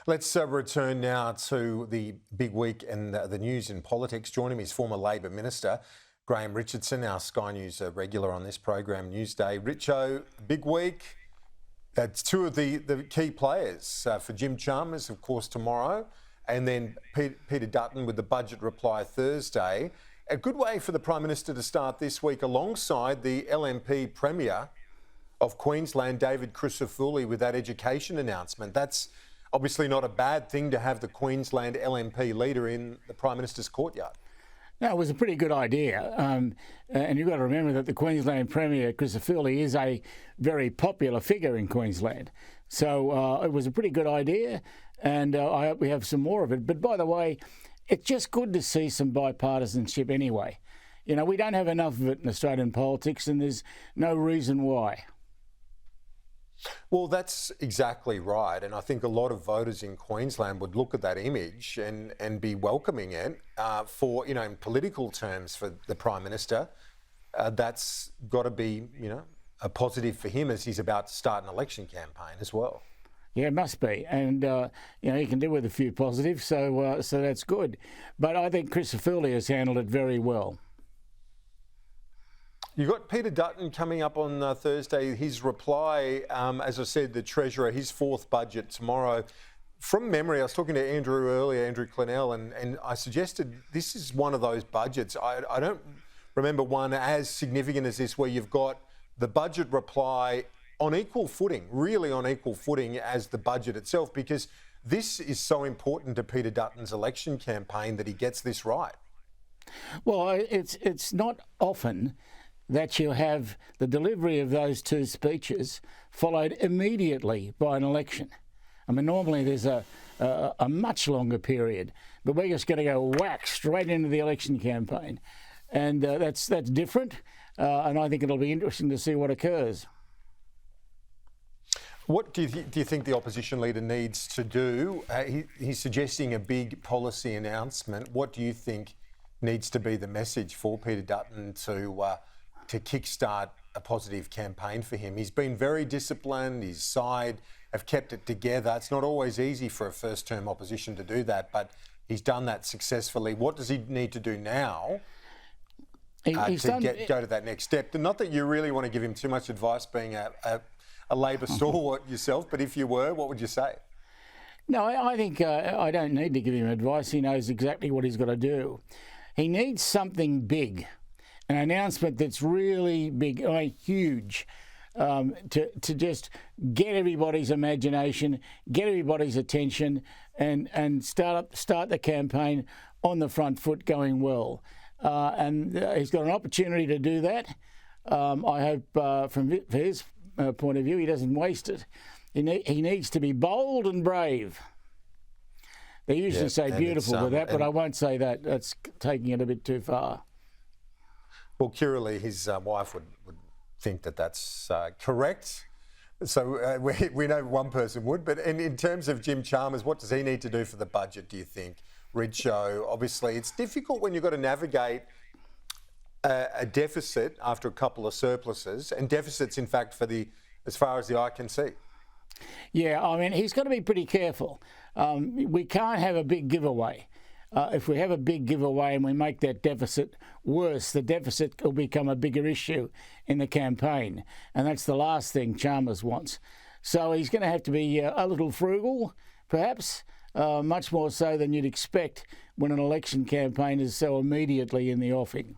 Let's return now to the big week and the news in politics. Joining me is former Labor Minister Graham Richardson, our Sky News regular on this program, Newsday. Richo, big week. That's two of the key players for Jim Chalmers, of course, tomorrow, and then Peter Dutton with the budget reply Thursday. A good way for the Prime Minister to start this week alongside the LNP Premier of Queensland, David Crisafulli, with that education announcement. That's obviously not a bad thing to have the Queensland LNP leader in the Prime Minister's courtyard. No, it was a pretty good idea. And you've got to remember that the Queensland Premier, Crisafulli, is a very popular figure in Queensland. So it was a pretty good idea, and I hope we have some more of it. But by the way, it's just good to see some bipartisanship anyway. You know, we don't have enough of it in Australian politics, and there's no reason why. Well, that's exactly right. And I think a lot of voters in Queensland would look at that image and be welcoming it for, in political terms for the Prime Minister. That's got to be, a positive for him as he's about to start an election campaign as well. Yeah, it must be. And, he can do with a few positives, so that's good. But I think Crisafulli has handled it very well. You've got Peter Dutton coming up on Thursday. His reply, as I said, the Treasurer, his fourth budget tomorrow. From memory, I was talking to Andrew earlier, Andrew Clennell, and I suggested this is one of those budgets. I don't remember one as significant as this, where you've got the budget reply on equal footing, really on equal footing as the budget itself, because this is so important to Peter Dutton's election campaign that he gets this right. Well, it's not often that you have the delivery of those two speeches followed immediately by an election. I mean, normally there's a much longer period, but we're just going to go whack straight into the election campaign. And that's different, and I think it'll be interesting to see what occurs. What do you think the opposition leader needs to do? He's suggesting a big policy announcement. What do you think needs to be the message for Peter Dutton to kickstart a positive campaign for him? He's been very disciplined. His side have kept it together. It's not always easy for a first-term opposition to do that, but he's done that successfully. What does he need to do now to go to that next step? And not that you really want to give him too much advice, being a Labor stalwart yourself, but if you were, what would you say? No, I think I don't need to give him advice. He knows exactly what he's got to do. He needs something big. An announcement that's really big, huge, to just get everybody's imagination, get everybody's attention, and start the campaign on the front foot, going well. And he's got an opportunity to do that. I hope, from his point of view, he doesn't waste it. He needs to be bold and brave. They usually say beautiful with that, but I won't say that. That's taking it a bit too far. Well, Kiralee, his wife, would think that that's correct. So we know one person would. But in terms of Jim Chalmers, what does he need to do for the budget, do you think? Richo, obviously, it's difficult when you've got to navigate a deficit after a couple of surpluses, and deficits, in fact, as far as the eye can see. Yeah, I mean, he's got to be pretty careful. We can't have a big giveaway. If we have a big giveaway and we make that deficit worse, the deficit will become a bigger issue in the campaign. And that's the last thing Chalmers wants. So he's going to have to be a little frugal, perhaps, much more so than you'd expect when an election campaign is so immediately in the offing.